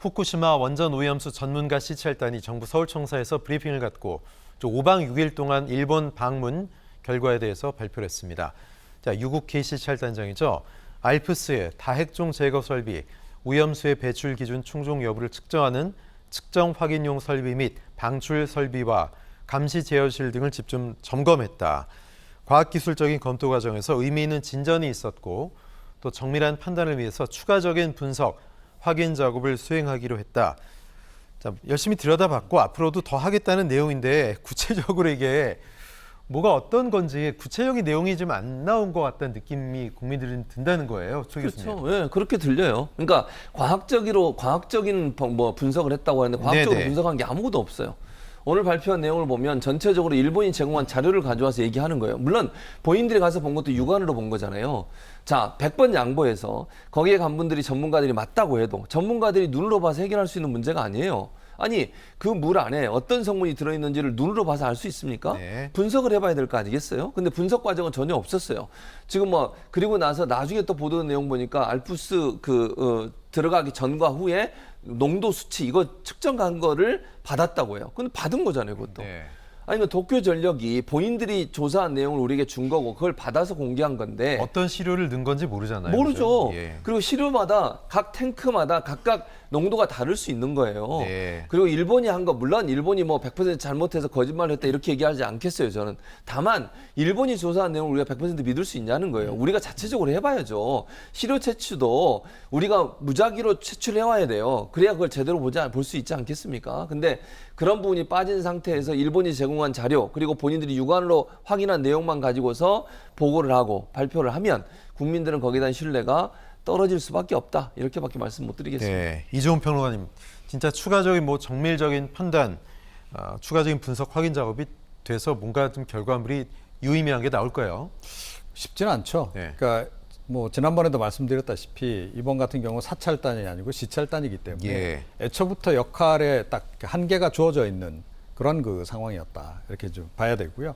후쿠시마 원전 오염수 전문가 시찰단이 정부 서울청사에서 브리핑을 갖고 5박 6일 동안 일본 방문 결과에 대해서 발표를 했습니다. 자, 유국희 시찰단장이죠. 알프스의 다핵종 제거 설비, 오염수의 배출 기준 충족 여부를 측정하는 측정 확인용 설비 및 방출 설비와 감시 제어실 등을 집중 점검했다. 과학기술적인 검토 과정에서 의미 있는 진전이 있었고 또 정밀한 판단을 위해서 추가적인 분석, 확인 작업을 수행하기로 했다. 자, 열심히 들여다봤고 앞으로도 더 하겠다는 내용인데 구체적으로 이게 뭐가 어떤 건지 구체적인 내용이 좀 안 나온 것 같다는 느낌이 국민들은 든다는 거예요. 조 교수님. 그렇죠. 예, 그렇게 들려요. 그러니까 과학적인 분석을 했다고 하는데 과학적으로 네네. 분석한 게 아무것도 없어요. 오늘 발표한 내용을 보면 전체적으로 일본이 제공한 자료를 가져와서 얘기하는 거예요. 물론 본인들이 가서 본 것도 육안으로 본 거잖아요. 자, 100번 양보해서 거기에 간 분들이 전문가들이 맞다고 해도 전문가들이 눈으로 봐서 해결할 수 있는 문제가 아니에요. 아니, 그 물 안에 어떤 성분이 들어있는지를 눈으로 봐서 알 수 있습니까? 네. 분석을 해봐야 될 거 아니겠어요? 근데 분석 과정은 전혀 없었어요. 지금 그리고 나서 나중에 또 보도된 내용 보니까 알프스 들어가기 전과 후에 농도 수치 이거 측정한 거를 받았다고 해요. 근데 받은 거잖아요, 그것도. 네. 아니, 그 도쿄전력이 본인들이 조사한 내용을 우리에게 준 거고 그걸 받아서 공개한 건데 어떤 시료를 넣은 건지 모르잖아요. 모르죠. 그죠? 예. 그리고 시료마다 각 탱크마다 각각 농도가 다를 수 있는 거예요. 네. 그리고 일본이 한 거 물론 일본이 100% 잘못해서 거짓말을 했다 이렇게 얘기하지 않겠어요. 저는 다만 일본이 조사한 내용을 우리가 100% 믿을 수 있냐는 거예요. 우리가 자체적으로 해봐야죠. 시료 채취도 우리가 무작위로 채취를 해와야 돼요. 그래야 그걸 제대로 볼 수 있지 않겠습니까? 근데 그런 부분이 빠진 상태에서 일본이 제공한 자료 그리고 본인들이 육안으로 확인한 내용만 가지고서 보고를 하고 발표를 하면 국민들은 거기에 대한 신뢰가 떨어질 수밖에 없다. 이렇게밖에 말씀 못 드리겠습니다. 네. 이종훈 평론가님, 진짜 추가적인 정밀적인 판단, 추가적인 분석 확인 작업이 돼서 뭔가 좀 결과물이 유의미한 게 나올까요? 쉽지는 않죠. 네. 그러니까 지난번에도 말씀드렸다시피 이번 같은 경우 사찰단이 아니고 시찰단이기 때문에 예. 애초부터 역할에 딱 한계가 주어져 있는 그런 그 상황이었다. 이렇게 좀 봐야 되고요.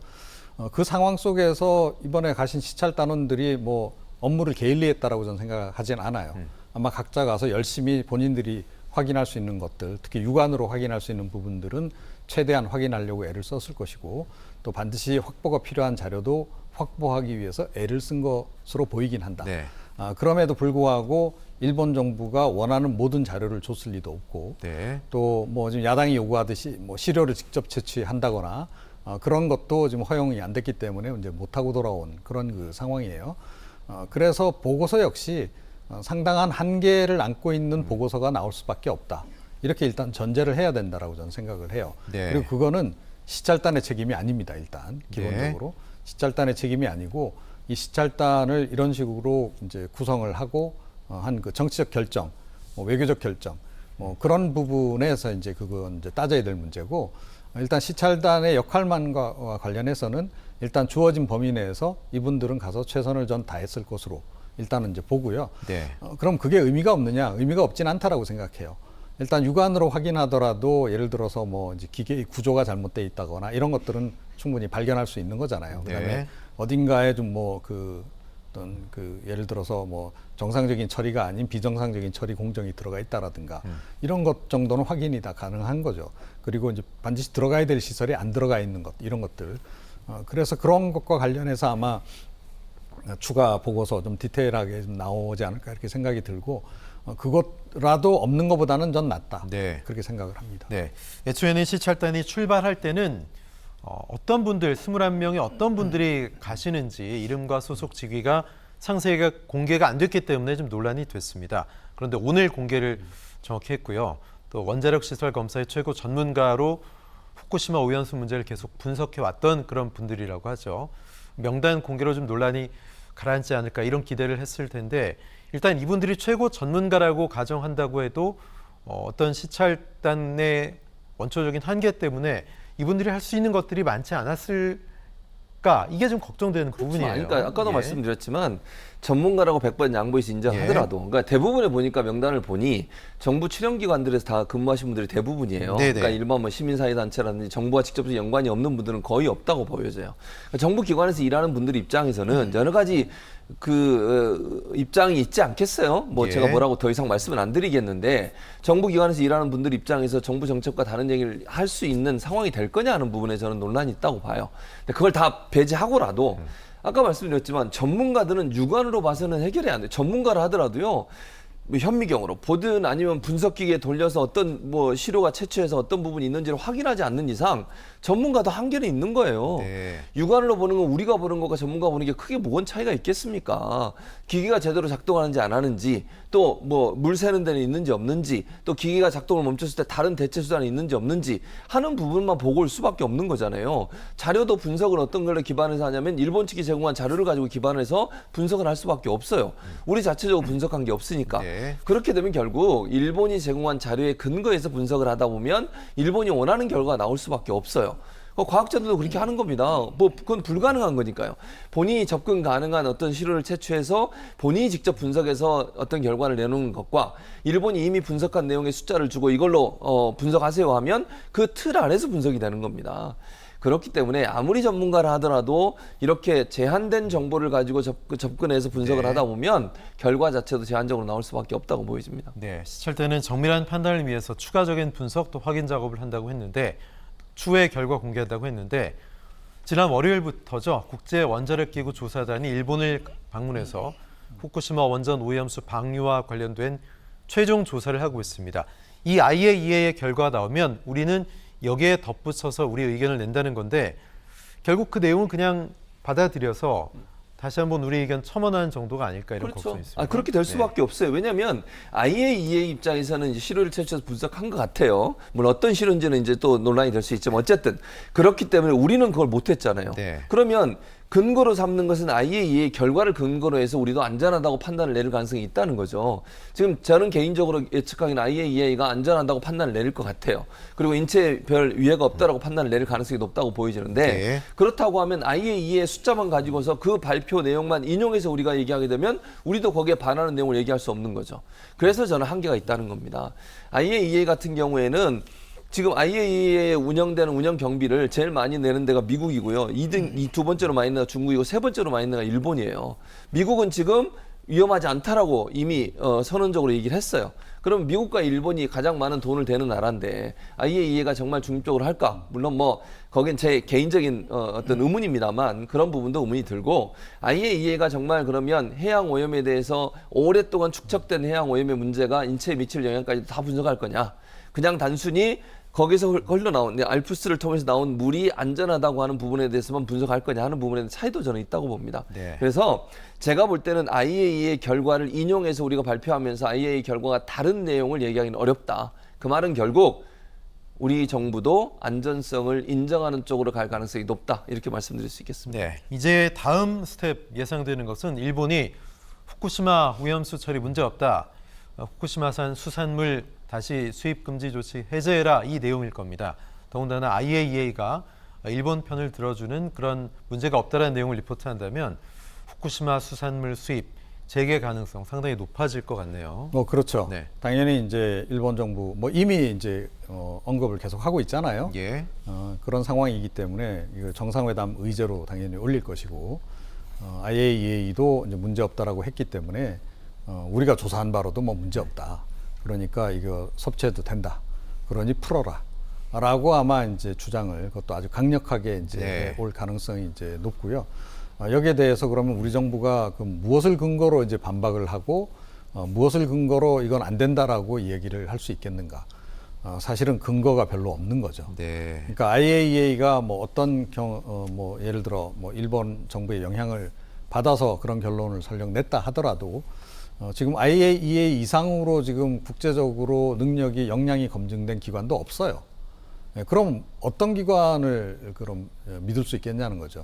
그 상황 속에서 이번에 가신 시찰단원들이 업무를 게을리했다라고 저는 생각하진 않아요. 아마 각자 가서 열심히 본인들이 확인할 수 있는 것들, 특히 육안으로 확인할 수 있는 부분들은 최대한 확인하려고 애를 썼을 것이고 또 반드시 확보가 필요한 자료도 확보하기 위해서 애를 쓴 것으로 보이긴 한다. 네. 그럼에도 불구하고 일본 정부가 원하는 모든 자료를 줬을 리도 없고 네. 또 지금 야당이 요구하듯이 시료를 직접 채취한다거나 그런 것도 지금 허용이 안 됐기 때문에 이제 못하고 돌아온 그런 그 상황이에요. 그래서 보고서 역시 상당한 한계를 안고 있는 보고서가 나올 수밖에 없다. 이렇게 일단 전제를 해야 된다라고 저는 생각을 해요. 네. 그리고 그거는 시찰단의 책임이 아닙니다. 일단 기본적으로 시찰단의 책임이 아니고 이 시찰단을 이런 식으로 이제 구성을 하고 한 그 정치적 결정, 외교적 결정, 그런 부분에서 이제 그건 이제 따져야 될 문제고 일단 시찰단의 역할만과 관련해서는 일단 주어진 범위 내에서 이분들은 가서 최선을 전 다했을 것으로 일단은 이제 보고요. 네. 그럼 그게 의미가 없느냐? 의미가 없진 않다라고 생각해요. 일단 육안으로 확인하더라도 예를 들어서 이제 기계의 구조가 잘못돼 있다거나 이런 것들은 충분히 발견할 수 있는 거잖아요. 그다음에 네. 어딘가에 좀 어떤 예를 들어서 정상적인 처리가 아닌 비정상적인 처리 공정이 들어가 있다라든가 이런 것 정도는 확인이 다 가능한 거죠. 그리고 이제 반드시 들어가야 될 시설이 안 들어가 있는 것 이런 것들. 그래서 그런 것과 관련해서 아마 추가 보고서 좀 디테일하게 좀 나오지 않을까 이렇게 생각이 들고 그것라도 없는 것보다는 전 낫다. 네. 그렇게 생각을 합니다. 네. 애초에는 시찰단이 출발할 때는 어떤 분들, 21명의 어떤 분들이 가시는지 이름과 소속 직위가 상세히 공개가 안 됐기 때문에 좀 논란이 됐습니다. 그런데 오늘 공개를 정확히 했고요. 또 원자력 시설 검사의 최고 전문가로 후쿠시마 오염수 문제를 계속 분석해 왔던 그런 분들이라고 하죠. 명단 공개로 좀 논란이 가라앉지 않을까 이런 기대를 했을 텐데 일단 이분들이 최고 전문가라고 가정한다고 해도 어떤 시찰단의 원초적인 한계 때문에 이분들이 할 수 있는 것들이 많지 않았을 이게 좀 걱정되는 부분이에요. 그러니까 아까도 예. 말씀드렸지만 전문가라고 100번 양보해서 인정하더라도 그러니까 대부분에 보니까 명단을 보니 정부 출연기관들에서 다 근무하신 분들이 대부분이에요. 네네. 그러니까 일반 뭐 시민사회단체라든지 정부와 직접적 연관이 없는 분들은 거의 없다고 보여져요. 그러니까 정부 기관에서 일하는 분들 입장에서는 여러 가지 입장이 있지 않겠어요? 뭐 예. 제가 뭐라고 더 이상 말씀을 안 드리겠는데 정부 기관에서 일하는 분들 입장에서 정부 정책과 다른 얘기를 할 수 있는 상황이 될 거냐 하는 부분에 저는 논란이 있다고 봐요. 근데 그걸 다 배제하고라도 아까 말씀드렸지만 전문가들은 육안으로 봐서는 해결이 안 돼요. 전문가를 하더라도요. 뭐 현미경으로 보든 아니면 분석기계에 돌려서 어떤 뭐 시료가 채취해서 어떤 부분이 있는지를 확인하지 않는 이상 전문가도 한계는 있는 거예요. 네. 육안으로 보는 건 우리가 보는 것과 전문가 보는 게 크게 뭔 차이가 있겠습니까? 기계가 제대로 작동하는지 안 하는지 또 뭐 물 새는 데는 있는지 없는지 또 기계가 작동을 멈췄을 때 다른 대체 수단이 있는지 없는지 하는 부분만 보고 올 수밖에 없는 거잖아요. 자료도 분석을 어떤 걸로 기반해서 하냐면 일본 측이 제공한 자료를 가지고 기반해서 분석을 할 수밖에 없어요. 우리 자체적으로 분석한 게 없으니까. 네. 그렇게 되면 결국 일본이 제공한 자료에 근거해서 분석을 하다 보면 일본이 원하는 결과가 나올 수밖에 없어요. 과학자들도 그렇게 하는 겁니다. 뭐 그건 불가능한 거니까요. 본인이 접근 가능한 어떤 시료를 채취해서 본인이 직접 분석해서 어떤 결과를 내놓는 것과 일본이 이미 분석한 내용의 숫자를 주고 이걸로 분석하세요 하면 그 틀 안에서 분석이 되는 겁니다. 그렇기 때문에 아무리 전문가를 하더라도 이렇게 제한된 정보를 가지고 접근해서 분석을 네. 하다 보면 결과 자체도 제한적으로 나올 수밖에 없다고 보여집니다. 네, 시찰대는 정밀한 판단을 위해서 추가적인 분석 또 확인 작업을 한다고 했는데 추후에 결과 공개한다고 했는데 지난 월요일부터죠. 국제 원자력 기구 조사단이 일본을 방문해서 후쿠시마 원전 오염수 방류와 관련된 최종 조사를 하고 있습니다. 이 IAEA의 결과가 나오면 우리는 여기에 덧붙여서 우리의 의견을 낸다는 건데 결국 그 내용은 그냥 받아들여서 다시 한번 우리 의견 첨언하는 정도가 아닐까 이런 그렇죠. 걱정이 있습니다. 그렇게 될 수밖에 없어요. 왜냐하면 IAEA 입장에서는 이제 시료를 채취해서 분석한 것 같아요. 물론 어떤 시료인지는 이제 또 논란이 될 수 있지만 어쨌든 그렇기 때문에 우리는 그걸 못했잖아요. 네. 그러면 근거로 삼는 것은 IAEA 결과를 근거로 해서 우리도 안전하다고 판단을 내릴 가능성이 있다는 거죠. 지금 저는 개인적으로 예측하기는 IAEA가 안전하다고 판단을 내릴 것 같아요. 그리고 인체에 별 위해가 없다라고 판단을 내릴 가능성이 높다고 보여지는데 네. 그렇다고 하면 IAEA 숫자만 가지고서 그 발표 내용만 인용해서 우리가 얘기하게 되면 우리도 거기에 반하는 내용을 얘기할 수 없는 거죠. 그래서 저는 한계가 있다는 겁니다. IAEA 같은 경우에는 지금 IAEA에 운영되는 운영 경비를 제일 많이 내는 데가 미국이고요. 이 두 번째로 많이 내는 데가 중국이고 세 번째로 많이 내는 데가 일본이에요. 미국은 지금 위험하지 않다라고 이미 선언적으로 얘기를 했어요. 그럼 미국과 일본이 가장 많은 돈을 대는 나라인데 IAEA가 정말 중립적으로 할까? 물론 뭐 거긴 제 개인적인 어떤 의문입니다만 그런 부분도 의문이 들고 IAEA가 정말 그러면 해양 오염에 대해서 오랫동안 축적된 해양 오염의 문제가 인체에 미칠 영향까지 다 분석할 거냐? 그냥 단순히 거기서 흘러나온 알프스를 통해서 나온 물이 안전하다고 하는 부분에 대해서만 분석할 거냐 하는 부분에 대한 차이도 저는 있다고 봅니다. 네. 그래서 제가 볼 때는 IAEA의 결과를 인용해서 우리가 발표하면서 IAEA 결과가 다른 내용을 얘기하기는 어렵다. 그 말은 결국 우리 정부도 안전성을 인정하는 쪽으로 갈 가능성이 높다. 이렇게 말씀드릴 수 있겠습니다. 네, 이제 다음 스텝 예상되는 것은 일본이 후쿠시마 오염수 처리 문제 없다. 후쿠시마산 수산물 다시 수입 금지 조치 해제해라 이 내용일 겁니다. 더군다나 IAEA가 일본 편을 들어주는 그런 문제가 없다라는 내용을 리포트한다면 후쿠시마 수산물 수입 재개 가능성 상당히 높아질 것 같네요. 그렇죠. 네. 당연히 이제 일본 정부 이미 이제 언급을 계속 하고 있잖아요. 예. 그런 상황이기 때문에 이거 정상회담 의제로 당연히 올릴 것이고 IAEA도 이제 문제 없다라고 했기 때문에 우리가 조사한 바로도 뭐 문제 없다. 그러니까 이거 섭취해도 된다. 그러니 풀어라. 라고 아마 이제 주장을 그것도 아주 강력하게 이제 네. 올 가능성이 이제 높고요. 여기에 대해서 그러면 우리 정부가 그 무엇을 근거로 이제 반박을 하고 무엇을 근거로 이건 안 된다라고 얘기를 할 수 있겠는가? 사실은 근거가 별로 없는 거죠. 네. 그러니까 IAEA가 뭐 어떤 뭐 예를 들어 뭐 일본 정부의 영향을 받아서 그런 결론을 설령 냈다 하더라도 지금 IAEA 이상으로 지금 국제적으로 능력이 역량이 검증된 기관도 없어요. 그럼 어떤 기관을 그럼 믿을 수 있겠냐는 거죠.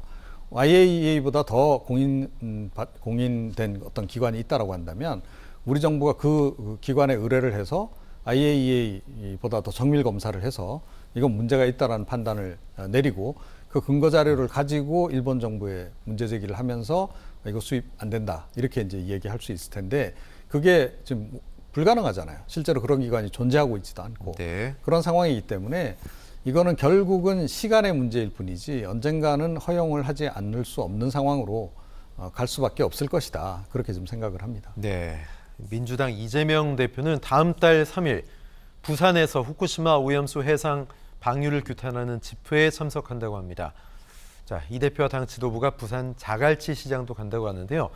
IAEA보다 더 공인된 어떤 기관이 있다라고 한다면 우리 정부가 그 기관에 의뢰를 해서 IAEA보다 더 정밀 검사를 해서 이건 문제가 있다라는 판단을 내리고 그 근거 자료를 가지고 일본 정부에 문제 제기를 하면서 이거 수입 안 된다 이렇게 이제 얘기할 수 있을 텐데 그게 지금 불가능하잖아요. 실제로 그런 기관이 존재하고 있지도 않고 네. 그런 상황이기 때문에 이거는 결국은 시간의 문제일 뿐이지 언젠가는 허용을 하지 않을 수 없는 상황으로 갈 수밖에 없을 것이다. 그렇게 좀 생각을 합니다. 네. 민주당 이재명 대표는 다음 달 3일 부산에서 후쿠시마 오염수 해상 방류를 규탄하는 집회에 참석한다고 합니다. 자, 이 대표와 당 지도부가 부산 자갈치 시장도 간다고 하는데요.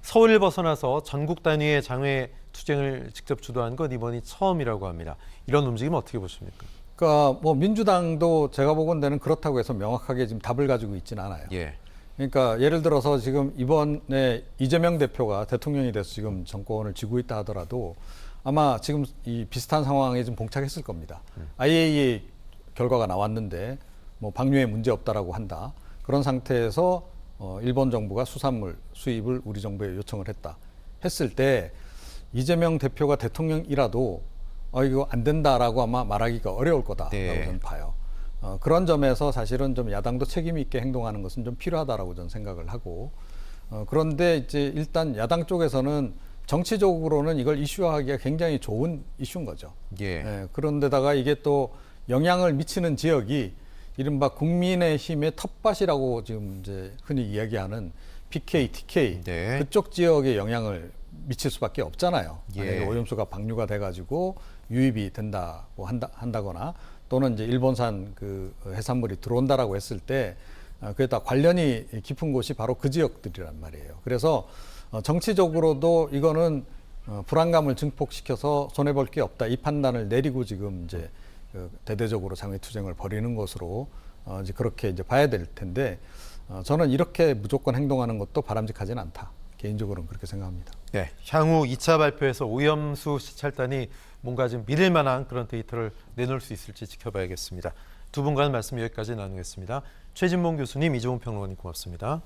서울을 벗어나서 전국 단위의 장외 투쟁을 직접 주도한 건 이번이 처음이라고 합니다. 이런 움직임 어떻게 보십니까? 그러니까 뭐 민주당도 제가 보건대는 그렇다고 해서 명확하게 지금 답을 가지고 있지는 않아요. 예. 그러니까 예를 들어서 지금 이번에 이재명 대표가 대통령이 돼서 지금 정권을 쥐고 있다 하더라도 아마 지금 이 비슷한 상황에 좀 봉착했을 겁니다. IAEA 결과가 나왔는데 뭐 방류에 문제 없다라고 한다. 그런 상태에서 일본 정부가 수산물 수입을 우리 정부에 요청을 했을 때 이재명 대표가 대통령이라도 이거 안 된다라고 아마 말하기가 어려울 거다라고 네. 저는 봐요. 그런 점에서 사실은 좀 야당도 책임 있게 행동하는 것은 좀 필요하다라고 저는 생각을 하고 그런데 이제 일단 야당 쪽에서는 정치적으로는 이걸 이슈화하기가 굉장히 좋은 이슈인 거죠. 예. 그런데다가 이게 또 영향을 미치는 지역이 이른바 국민의힘의 텃밭이라고 지금 이제 흔히 이야기하는 PK, TK 네. 그쪽 지역에 영향을 미칠 수밖에 없잖아요. 만약에 예. 오염수가 방류가 돼가지고 유입이 된다고 한다거나 또는 이제 일본산 그 해산물이 들어온다라고 했을 때 그게 다 관련이 깊은 곳이 바로 그 지역들이란 말이에요. 그래서 정치적으로도 이거는 불안감을 증폭시켜서 손해볼 게 없다 이 판단을 내리고 지금 이제 대대적으로 장외투쟁을 벌이는 것으로 이제 그렇게 이제 봐야 될 텐데 저는 이렇게 무조건 행동하는 것도 바람직하지는 않다. 개인적으로는 그렇게 생각합니다. 네. 향후 2차 발표에서 오염수 시찰단이 뭔가 좀 믿을 만한 그런 데이터를 내놓을 수 있을지 지켜봐야겠습니다. 두 분과는 말씀 여기까지 나누겠습니다. 최진봉 교수님, 이종훈 평론가님 고맙습니다.